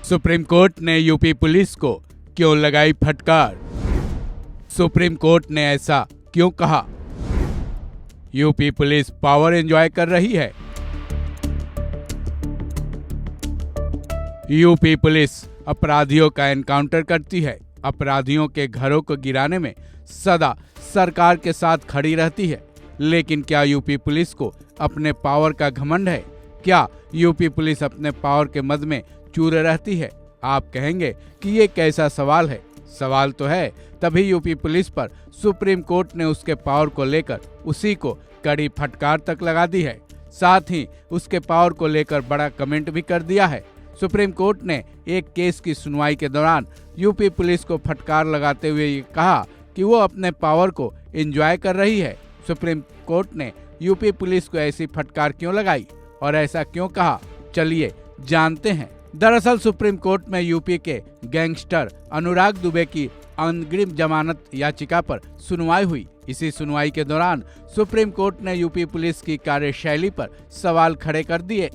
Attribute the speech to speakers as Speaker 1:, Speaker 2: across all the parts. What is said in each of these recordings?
Speaker 1: Supreme court ने UP police को क्यों लगाई फटकार? सुप्रीम कोर्ट ने ऐसा क्यों कहा? यूपी पुलिस पावर एंजॉय कर रही है। यूपी पुलिस अपराधियों का एनकाउंटर करती है। अपराधियों के घरों को गिराने में सदा सरकार के साथ खड़ी रहती है। लेकिन क्या यूपी पुलिस को अपने पावर का घमंड है? क्या यूपी पुलिस अपने पावर के मद में चूर रहती है? आप कहेंगे कि ये कैसा सवाल है? सवाल तो है, तभी यूपी पुलिस पर सुप्रीम कोर्ट ने उसके पावर को लेकर उसी को कड़ी फटकार तक लगा दी है। साथ ही उसके पावर को लेकर बड़ा कमेंट भी कर दिया है। सुप्रीम कोर्ट ने एक केस की सुनवाई के दौरान यूपी पुलिस को फटकार लगाते हुए ये कहा कि वो अपने पावर को एंजॉय कर रही है। सुप्रीम कोर्ट ने यूपी पुलिस को ऐसी फटकार क्यों लगाई और ऐसा क्यों कहा, चलिए जानते हैं। दरअसल सुप्रीम कोर्ट में यूपी के गैंगस्टर अनुराग दुबे की अग्रिम जमानत याचिका पर सुनवाई हुई। इसी सुनवाई के दौरान सुप्रीम कोर्ट ने यूपी पुलिस की कार्यशैली पर सवाल खड़े कर दिए।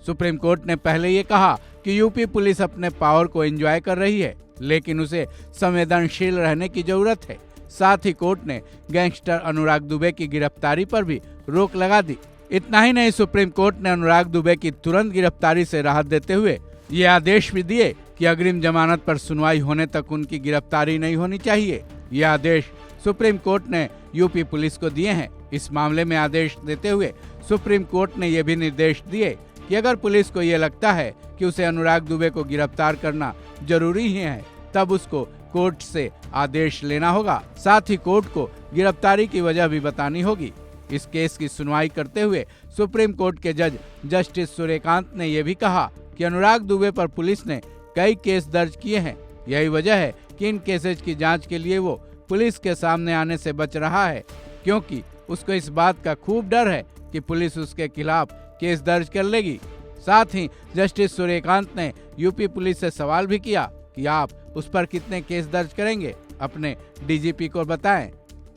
Speaker 1: सुप्रीम कोर्ट ने पहले ये कहा कि यूपी पुलिस अपने पावर को एंजॉय कर रही है, लेकिन उसे संवेदनशील रहने की जरूरत है। साथ ही कोर्ट ने गैंगस्टर अनुराग दुबे की गिरफ्तारी पर भी रोक लगा दी। इतना ही नहीं, सुप्रीम कोर्ट ने अनुराग दुबे की तुरंत गिरफ्तारी से राहत देते हुए ये आदेश भी दिए कि अग्रिम जमानत पर सुनवाई होने तक उनकी गिरफ्तारी नहीं होनी चाहिए। ये आदेश सुप्रीम कोर्ट ने यूपी पुलिस को दिए हैं। इस मामले में आदेश देते हुए सुप्रीम कोर्ट ने ये भी निर्देश दिए कि अगर पुलिस को ये लगता है कि उसे अनुराग दुबे को गिरफ्तार करना जरूरी ही है, तब उसको कोर्ट से आदेश लेना होगा। साथ ही कोर्ट को गिरफ्तारी की वजह भी बतानी होगी। इस केस की सुनवाई करते हुए सुप्रीम कोर्ट के जज जस्टिस सूर्यकांत ने यह भी कहा कि अनुराग दुबे पर पुलिस ने कई केस दर्ज किए हैं। यही वजह है कि इन केसेज की जांच के लिए वो पुलिस के सामने आने से बच रहा है, क्योंकि उसको इस बात का खूब डर है कि पुलिस उसके खिलाफ केस दर्ज कर लेगी। साथ ही जस्टिस सूर्यकांत ने यूपी पुलिस से सवाल भी किया कि आप उस पर कितने केस दर्ज करेंगे, अपने डीजीपी को बताएं,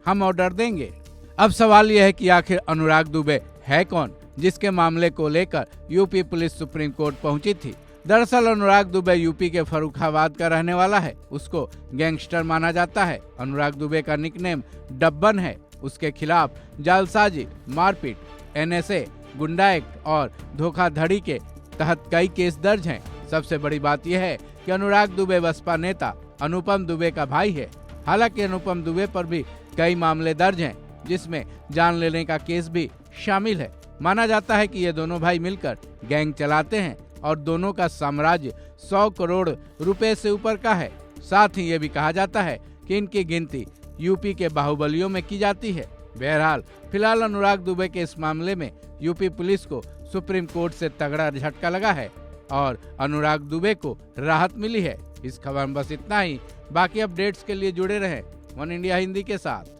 Speaker 1: हम ऑर्डर देंगे। अब सवाल यह है कि आखिर अनुराग दुबे है कौन, जिसके मामले को लेकर यूपी पुलिस सुप्रीम कोर्ट पहुंची थी। दरअसल अनुराग दुबे यूपी के फर्रुखाबाद का रहने वाला है। उसको गैंगस्टर माना जाता है। अनुराग दुबे का निकनेम डब्बन है। उसके खिलाफ जालसाजी, मारपीट, एनएसए, गुंडा एक्ट और धोखाधड़ी के तहत कई केस दर्ज हैं। सबसे बड़ी बात यह है कि अनुराग दुबे बसपा नेता अनुपम दुबे का भाई है। हालांकि अनुपम दुबे पर भी कई मामले दर्ज हैं, जिसमें जान लेने का केस भी शामिल है। माना जाता है कि ये दोनों भाई मिलकर गैंग चलाते हैं और दोनों का साम्राज्य 100 करोड़ रुपए से ऊपर का है। साथ ही ये भी कहा जाता है कि इनकी गिनती यूपी के बाहुबलियों में की जाती है। बहरहाल फिलहाल अनुराग दुबे के इस मामले में यूपी पुलिस को सुप्रीम कोर्ट से तगड़ा झटका लगा है और अनुराग दुबे को राहत मिली है। इस खबर में बस इतना ही। बाकी अपडेट्स के लिए जुड़े रहें वन इंडिया हिंदी के साथ।